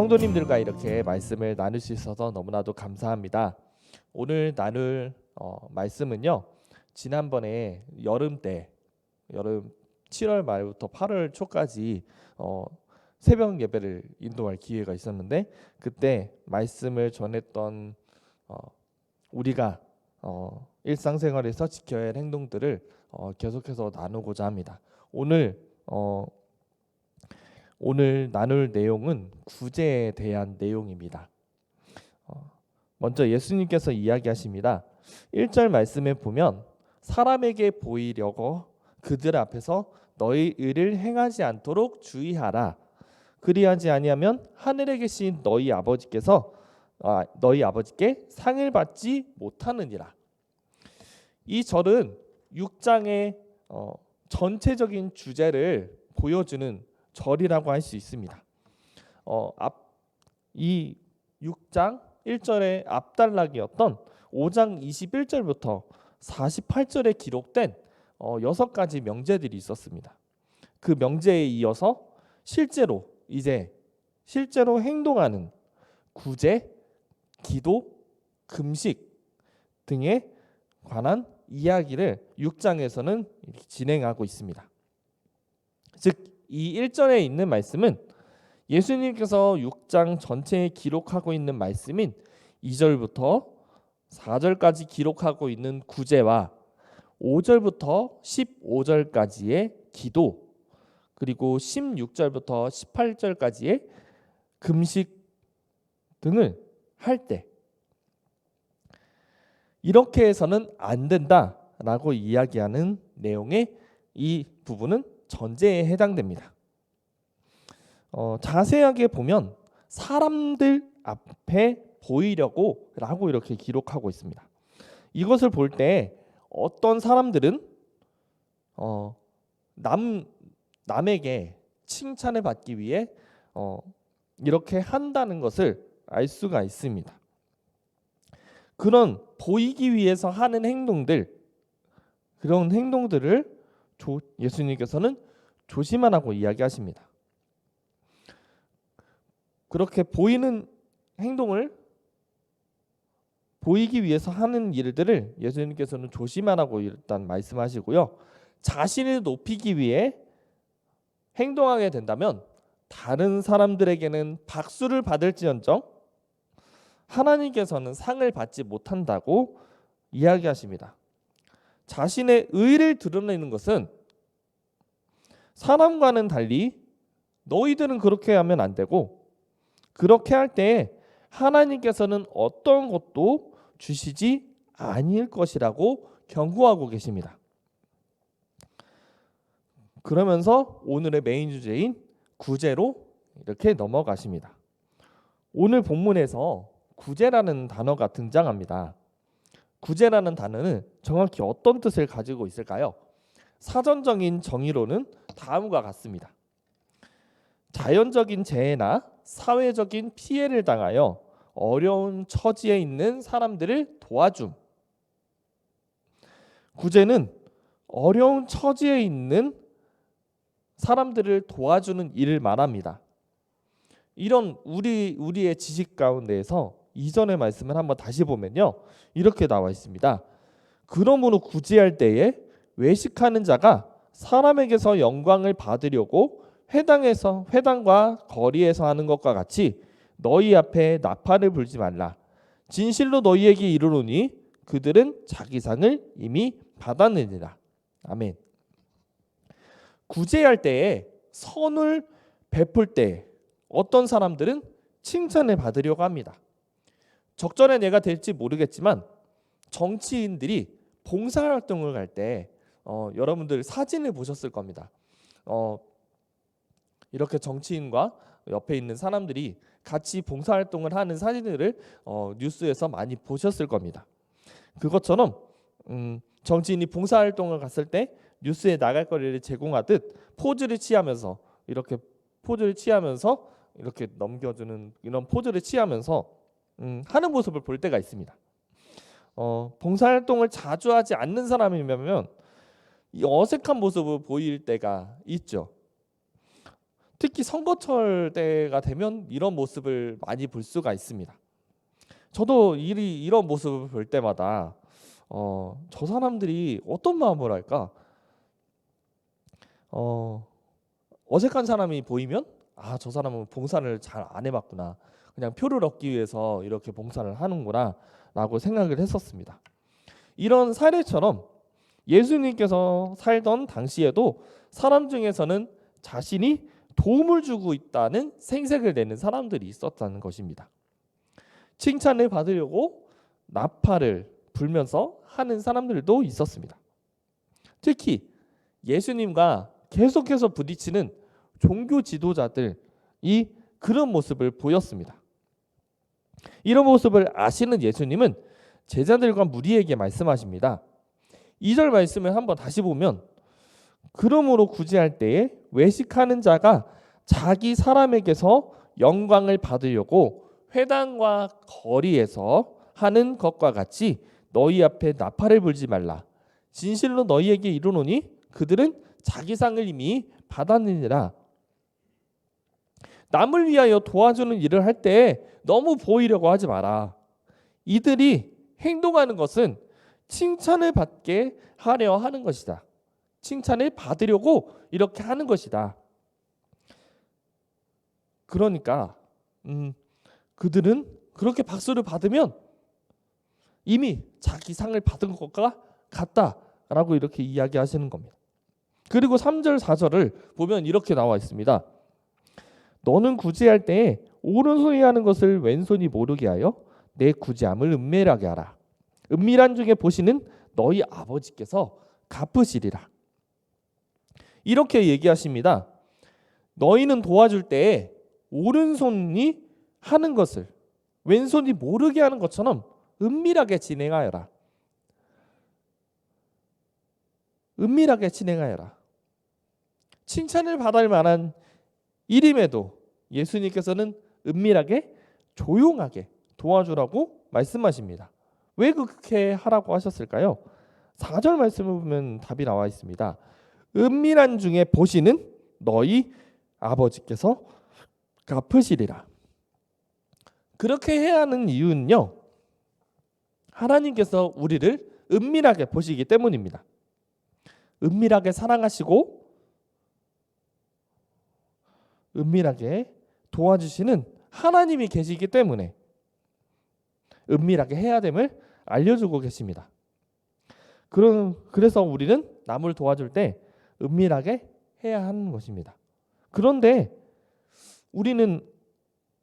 성도님들과 이렇게 말씀을 나눌 수 있어서 너무나도 감사합니다. 오늘 나눌 말씀은요. 지난번에 여름 7월 말부터 8월 초까지 새벽 예배를 인도할 기회가 있었는데, 그때 말씀을 전했던 우리가 일상생활에서 지켜야 할 행동들을 계속해서 나누고자 합니다. 오늘 나눌 내용은 구제에 대한 내용입니다. 먼저 예수님께서 이야기하십니다. 1절 말씀에 보면 사람에게 보이려고 그들 앞에서 너희 의를 행하지 않도록 주의하라. 그리하지 아니하면 하늘에 계신 너희 아버지께 상을 받지 못하느니라. 이 절은 6장의 전체적인 주제를 보여주는 절이라고 할 수 있습니다. 이 6장 1절의 앞단락이었던 5장 21절부터 48절에 기록된 6가지 명제들이 있었습니다. 그 명제에 이어서 실제로 행동하는 구제, 기도, 금식 등에 관한 이야기를 6장에서는 진행하고 있습니다. 즉 이 1절에 있는 말씀은 예수님께서 6장 전체에 기록하고 있는 말씀인 2절부터 4절까지 기록하고 있는 구제와 5절부터 15절까지의 기도, 그리고 16절부터 18절까지의 금식 등을 할 때 이렇게 해서는 안 된다라고 이야기하는 내용의 이 부분은 전제에 해당됩니다. 자세하게 보면 사람들 앞에 보이려고 라고 이렇게 기록하고 있습니다. 이것을 볼 때 어떤 사람들은 남에게 칭찬을 받기 위해 이렇게 한다는 것을 알 수가 있습니다. 그런 보이기 위해서 하는 그런 행동들을 예수님께서는 조심하라고 이야기하십니다. 그렇게 보이는 행동을 보이기 위해서 하는 일들을 예수님께서는 조심하라고 일단 말씀하시고요. 자신을 높이기 위해 행동하게 된다면 다른 사람들에게는 박수를 받을지언정 하나님께서는 상을 받지 못한다고 이야기하십니다. 자신의 의를 드러내는 것은 사람과는 달리 너희들은 그렇게 하면 안 되고, 그렇게 할 때 하나님께서는 어떤 것도 주시지 아니할 것이라고 경고하고 계십니다. 그러면서 오늘의 메인 주제인 구제로 이렇게 넘어가십니다. 오늘 본문에서 구제라는 단어가 등장합니다. 구제라는 단어는 정확히 어떤 뜻을 가지고 있을까요? 사전적인 정의로는 다음과 같습니다. 자연적인 재해나 사회적인 피해를 당하여 어려운 처지에 있는 사람들을 도와줌. 구제는 어려운 처지에 있는 사람들을 도와주는 일을 말합니다. 이런 우리의 지식 가운데에서 이전의 말씀을 한번 다시 보면요, 이렇게 나와 있습니다. 그러므로 구제할 때에 외식하는 자가 사람에게서 영광을 받으려고 회당과 거리에서 하는 것과 같이 너희 앞에 나팔을 불지 말라. 진실로 너희에게 이르노니 그들은 자기 상을 이미 받았느니라. 아멘. 구제할 때에 선을 베풀 때 어떤 사람들은 칭찬을 받으려고 합니다. 적절한 예가 될지 모르겠지만 정치인들이 봉사활동을 갈 때 여러분들 사진을 보셨을 겁니다. 이렇게 정치인과 옆에 있는 사람들이 같이 봉사활동을 하는 사진들을 뉴스에서 많이 보셨을 겁니다. 그것처럼 정치인이 봉사활동을 갔을 때 뉴스에 나갈 거리를 제공하듯 포즈를 취하면서 이렇게 넘겨주는 이런 포즈를 취하면서 하는 모습을 볼 때가 있습니다. 봉사활동을 자주 하지 않는 사람이면 이 어색한 모습을 보일 때가 있죠. 특히 선거철 때가 되면 이런 모습을 많이 볼 수가 있습니다. 저도 이런 모습을 볼 때마다 저 사람들이 어떤 마음을 할까? 어색한 사람이 보이면 저 사람은 봉사를 잘 안 해봤구나. 그냥 표를 얻기 위해서 이렇게 봉사를 하는구나 라고 생각을 했었습니다. 이런 사례처럼 예수님께서 살던 당시에도 사람 중에서는 자신이 도움을 주고 있다는 생색을 내는 사람들이 있었다는 것입니다. 칭찬을 받으려고 나팔을 불면서 하는 사람들도 있었습니다. 특히 예수님과 계속해서 부딪히는 종교 지도자들이 그런 모습을 보였습니다. 이런 모습을 아시는 예수님은 제자들과 무리에게 말씀하십니다. 2절 말씀을 한번 다시 보면 그러므로 구제할 때에 외식하는 자가 자기 사람에게서 영광을 받으려고 회당과 거리에서 하는 것과 같이 너희 앞에 나팔을 불지 말라. 진실로 너희에게 이르노니 그들은 자기 상을 이미 받았느니라. 남을 위하여 도와주는 일을 할 때 너무 보이려고 하지 마라. 이들이 행동하는 것은 칭찬을 받게 하려 하는 것이다. 칭찬을 받으려고 이렇게 하는 것이다. 그러니까 그들은 그렇게 박수를 받으면 이미 자기 상을 받은 것과 같다라고 이렇게 이야기하시는 겁니다. 그리고 3절 4절을 보면 이렇게 나와 있습니다. 너는 구제할 때에 오른손이 하는 것을 왼손이 모르게 하여 내 구제함을 은밀하게 하라. 은밀한 중에 보시는 너희 아버지께서 갚으시리라. 이렇게 얘기하십니다. 너희는 도와줄 때에 오른손이 하는 것을 왼손이 모르게 하는 것처럼 은밀하게 진행하여라. 은밀하게 진행하여라. 칭찬을 받을 만한 일임에도 예수님께서는 은밀하게 조용하게 도와주라고 말씀하십니다. 왜 그렇게 하라고 하셨을까요? 4절 말씀을 보면 답이 나와 있습니다. 은밀한 중에 보시는 너희 아버지께서 갚으시리라. 그렇게 해야 하는 이유는요, 하나님께서 우리를 은밀하게 보시기 때문입니다. 은밀하게 사랑하시고 은밀하게 도와주시는 하나님이 계시기 때문에 은밀하게 해야 됨을 알려주고 계십니다. 그래서 우리는 남을 도와줄 때 은밀하게 해야 하는 것입니다. 그런데 우리는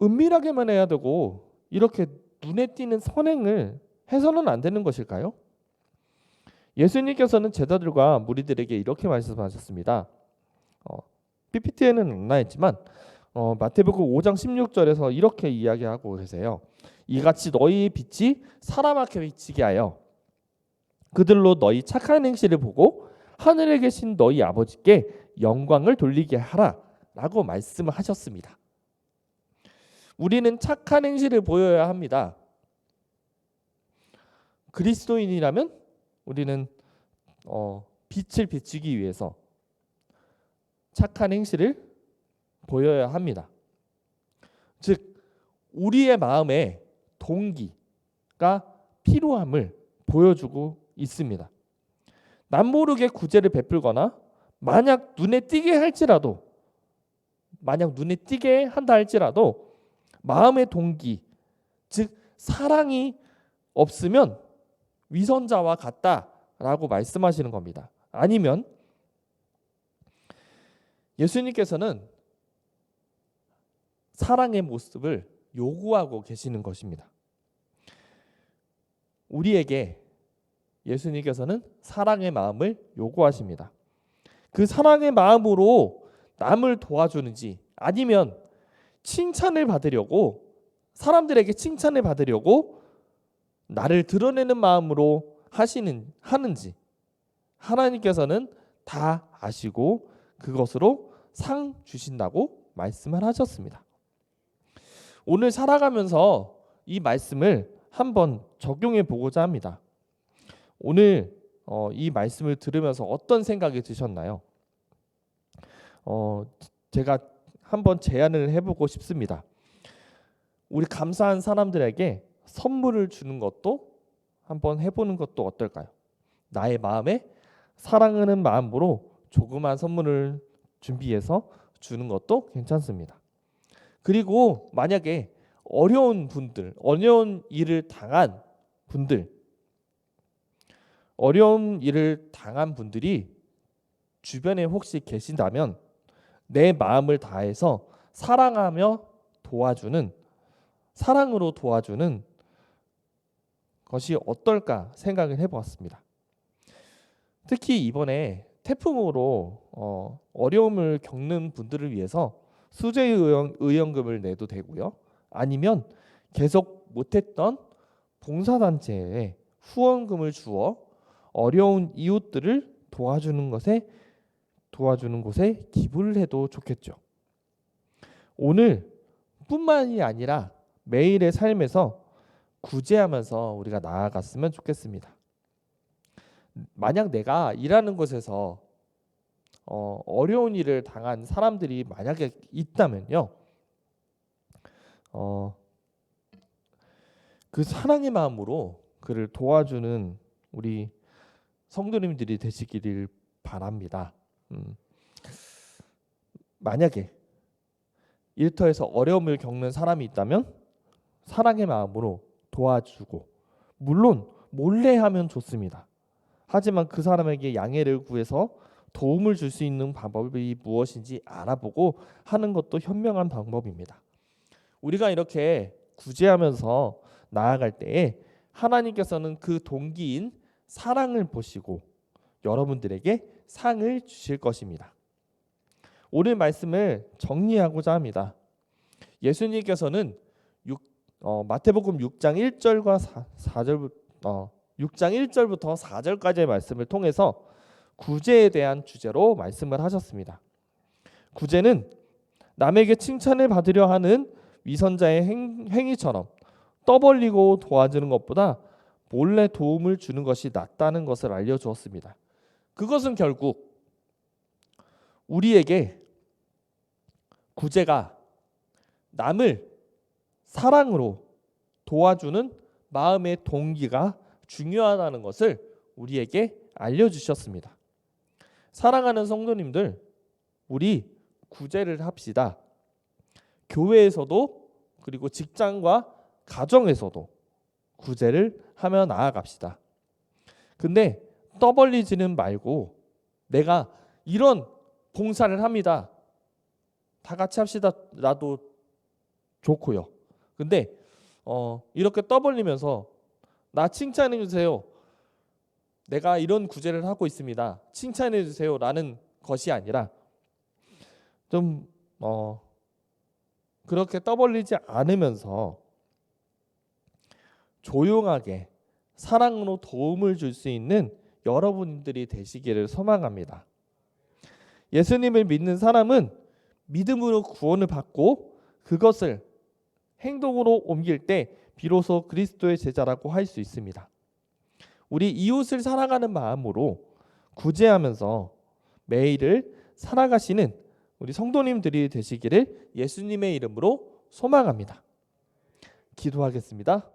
은밀하게만 해야 되고 이렇게 눈에 띄는 선행을 해서는 안 되는 것일까요? 예수님께서는 제자들과 무리들에게 이렇게 말씀하셨습니다. PPT에는 안 나있지만 마태복음 5장 16절에서 이렇게 이야기하고 계세요. 이같이 너희의 빛이 사람 앞에 비치게 하여 그들로 너희 착한 행실을 보고 하늘에 계신 너희 아버지께 영광을 돌리게 하라 라고 말씀을 하셨습니다. 우리는 착한 행실을 보여야 합니다. 그리스도인이라면 우리는 빛을 비추기 위해서 착한 행실을 보여야 합니다. 즉 우리의 마음에 동기가 필요함을 보여주고 있습니다. 남모르게 구제를 베풀거나 만약 눈에 띄게 한다 할지라도 마음의 동기, 즉 사랑이 없으면 위선자와 같다라고 말씀하시는 겁니다. 아니면 예수님께서는 사랑의 모습을 요구하고 계시는 것입니다. 우리에게 예수님께서는 사랑의 마음을 요구하십니다. 그 사랑의 마음으로 남을 도와주는지 아니면 칭찬을 받으려고 사람들에게 칭찬을 받으려고 나를 드러내는 마음으로 하는지 하나님께서는 다 아시고 그것으로 상 주신다고 말씀을 하셨습니다. 오늘 살아가면서 이 말씀을 한번 적용해 보고자 합니다. 오늘 이 말씀을 들으면서 어떤 생각이 드셨나요? 제가 한번 제안을 해보고 싶습니다. 우리 감사한 사람들에게 선물을 주는 것도 한번 해보는 것도 어떨까요? 나의 마음에 사랑하는 마음으로 조그만 선물을 준비해서 주는 것도 괜찮습니다. 그리고 만약에 어려운 분들, 어려운 일을 당한 분들이 주변에 혹시 계신다면 내 마음을 다해서 사랑하며 사랑으로 도와주는 것이 어떨까 생각을 해보았습니다. 특히 이번에 태풍으로 어려움을 겪는 분들을 위해서 수재의원금을 내도 되고요. 아니면 계속 못했던 봉사단체에 후원금을 주어 어려운 이웃들을 도와주는 곳에 기부를 해도 좋겠죠. 오늘 뿐만이 아니라 매일의 삶에서 구제하면서 우리가 나아갔으면 좋겠습니다. 만약 내가 일하는 곳에서 어려운 일을 당한 사람들이 만약에 있다면요, 그 사랑의 마음으로 그를 도와주는 우리 성도님들이 되시기를 바랍니다. 만약에 일터에서 어려움을 겪는 사람이 있다면 사랑의 마음으로 도와주고, 물론 몰래 하면 좋습니다. 하지만 그 사람에게 양해를 구해서 도움을 줄 수 있는 방법이 무엇인지 알아보고 하는 것도 현명한 방법입니다. 우리가 이렇게 구제하면서 나아갈 때에 하나님께서는 그 동기인 사랑을 보시고 여러분들에게 상을 주실 것입니다. 오늘 말씀을 정리하고자 합니다. 예수님께서는 마태복음 6장 1절과 6장 1절부터 4절까지의 말씀을 통해서 구제에 대한 주제로 말씀을 하셨습니다. 구제는 남에게 칭찬을 받으려 하는 위선자의 행위처럼 떠벌리고 도와주는 것보다 몰래 도움을 주는 것이 낫다는 것을 알려주었습니다. 그것은 결국 우리에게 구제가 남을 사랑으로 도와주는 마음의 동기가 중요하다는 것을 우리에게 알려주셨습니다. 사랑하는 성도님들, 우리 구제를 합시다. 교회에서도 그리고 직장과 가정에서도 구제를 하며 나아갑시다. 근데 떠벌리지는 말고 내가 이런 봉사를 합니다. 다 같이 합시다. 나도 좋고요. 근데 이렇게 떠벌리면서 나 칭찬해 주세요. 내가 이런 구제를 하고 있습니다. 칭찬해 주세요. 라는 것이 아니라 좀 그렇게 떠벌리지 않으면서 조용하게 사랑으로 도움을 줄 수 있는 여러분들이 되시기를 소망합니다. 예수님을 믿는 사람은 믿음으로 구원을 받고 그것을 행동으로 옮길 때 비로소 그리스도의 제자라고 할 수 있습니다. 우리 이웃을 사랑하는 마음으로 구제하면서 매일을 살아가시는 우리 성도님들이 되시기를 예수님의 이름으로 소망합니다. 기도하겠습니다.